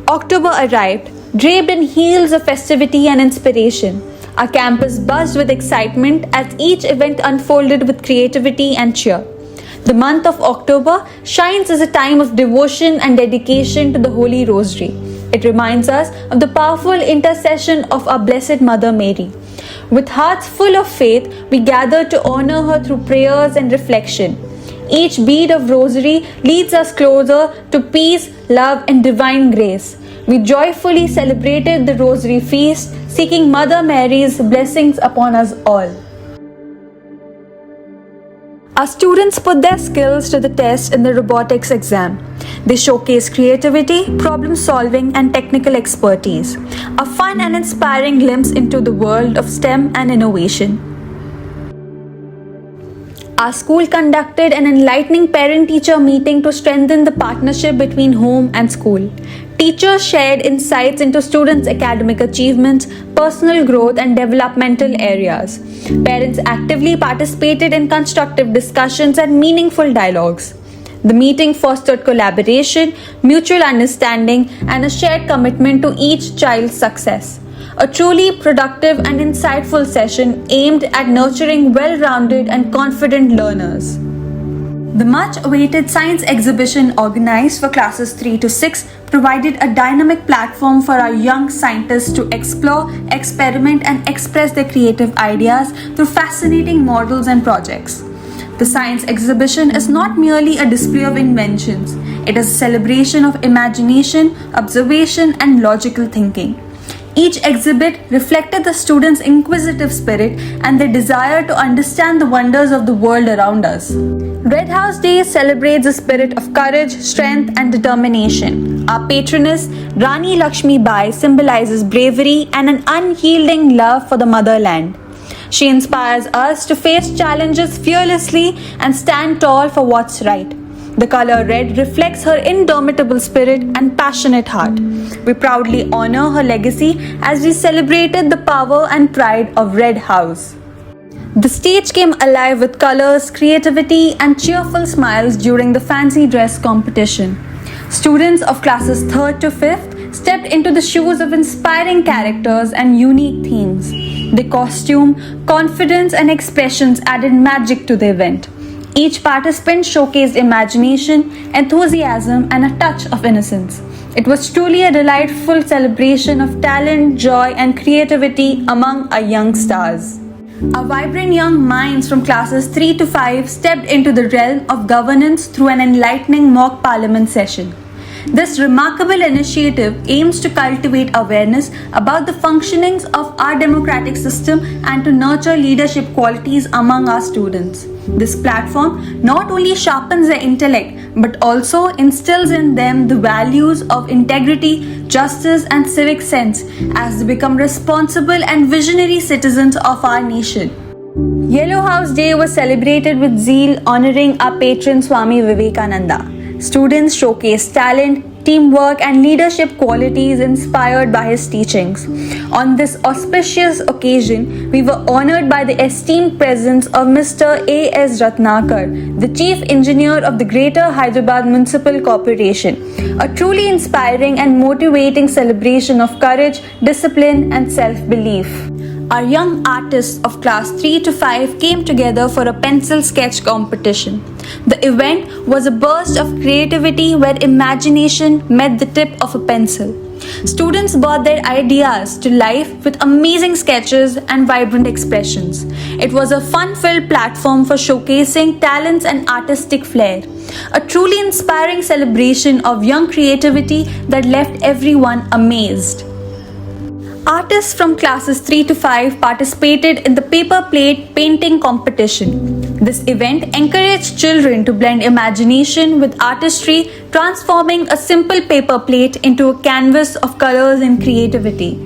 October arrived, draped in heels of festivity and inspiration. Our campus buzzed with excitement as each event unfolded with creativity and cheer. The month of October shines as a time of devotion and dedication to the Holy Rosary. It reminds us of the powerful intercession of our Blessed Mother Mary. With hearts full of faith, we gather to honor her through prayers and reflection. Each bead of rosary leads us closer to peace, love, and divine grace. We joyfully celebrated the Rosary Feast, seeking Mother Mary's blessings upon us all. Our students put their skills to the test in the robotics exam. They showcase creativity, problem solving, and technical expertise, a fun and inspiring glimpse into the world of STEM and innovation. Our school conducted an enlightening parent-teacher meeting to strengthen the partnership between home and school. Teachers shared insights into students' academic achievements, personal growth, and developmental areas. Parents actively participated in constructive discussions and meaningful dialogues. The meeting fostered collaboration, mutual understanding, and a shared commitment to each child's success. A truly productive and insightful session aimed at nurturing well-rounded and confident learners. The much-awaited science exhibition organized for classes 3 to 6 provided a dynamic platform for our young scientists to explore, experiment, and express their creative ideas through fascinating models and projects. The science exhibition is not merely a display of inventions, it is a celebration of imagination, observation, and logical thinking. Each exhibit reflected the students' inquisitive spirit and their desire to understand the wonders of the world around us. Red House Day celebrates the spirit of courage, strength, and determination. Our patroness, Rani Lakshmi Bai, symbolizes bravery and an unyielding love for the motherland. She inspires us to face challenges fearlessly and stand tall for what's right. The color red reflects her indomitable spirit and passionate heart. We proudly honor her legacy as we celebrated the power and pride of Red House. The stage came alive with colors, creativity, and cheerful smiles during the fancy dress competition. Students of classes 3rd to 5th stepped into the shoes of inspiring characters and unique themes. The costume, confidence, and expressions added magic to the event. Each participant showcased imagination, enthusiasm, and a touch of innocence. It was truly a delightful celebration of talent, joy, and creativity among our young stars. Our vibrant young minds from classes 3 to 5 stepped into the realm of governance through an enlightening mock parliament session. This remarkable initiative aims to cultivate awareness about the functionings of our democratic system and to nurture leadership qualities among our students. This platform not only sharpens their intellect but also instills in them the values of integrity, justice, and civic sense as they become responsible and visionary citizens of our nation. Yellow House Day was celebrated with zeal, honoring our patron Swami Vivekananda. Students showcased talent, teamwork, and leadership qualities inspired by his teachings. On this auspicious occasion, we were honored by the esteemed presence of Mr. A.S. Ratnakar, the Chief Engineer of the Greater Hyderabad Municipal Corporation, a truly inspiring and motivating celebration of courage, discipline, and self-belief. Our young artists of class 3 to 5 came together for a pencil sketch competition. The event was a burst of creativity where imagination met the tip of a pencil. Students brought their ideas to life with amazing sketches and vibrant expressions. It was a fun-filled platform for showcasing talents and artistic flair. A truly inspiring celebration of young creativity that left everyone amazed. Artists from classes 3 to 5 participated in the paper plate painting competition. This event encouraged children to blend imagination with artistry, transforming a simple paper plate into a canvas of colors and creativity.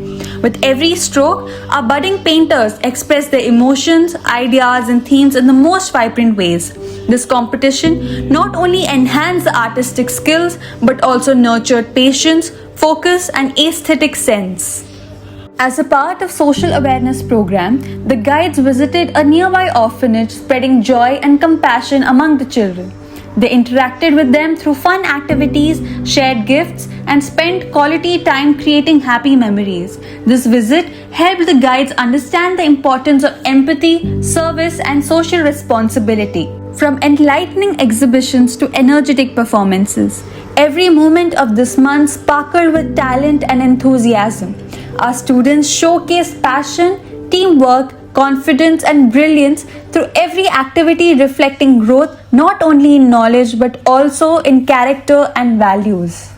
With every stroke, our budding painters expressed their emotions, ideas, and themes in the most vibrant ways. This competition not only enhanced the artistic skills but also nurtured patience, focus, and aesthetic sense. As a part of social awareness program, the guides visited a nearby orphanage, spreading joy and compassion among the children. They interacted with them through fun activities, shared gifts, and spent quality time creating happy memories. This visit helped the guides understand the importance of empathy, service, and social responsibility. From enlightening exhibitions to energetic performances, every moment of this month sparkled with talent and enthusiasm. Our students showcased passion, teamwork, confidence, and brilliance through every activity, reflecting growth not only in knowledge but also in character and values.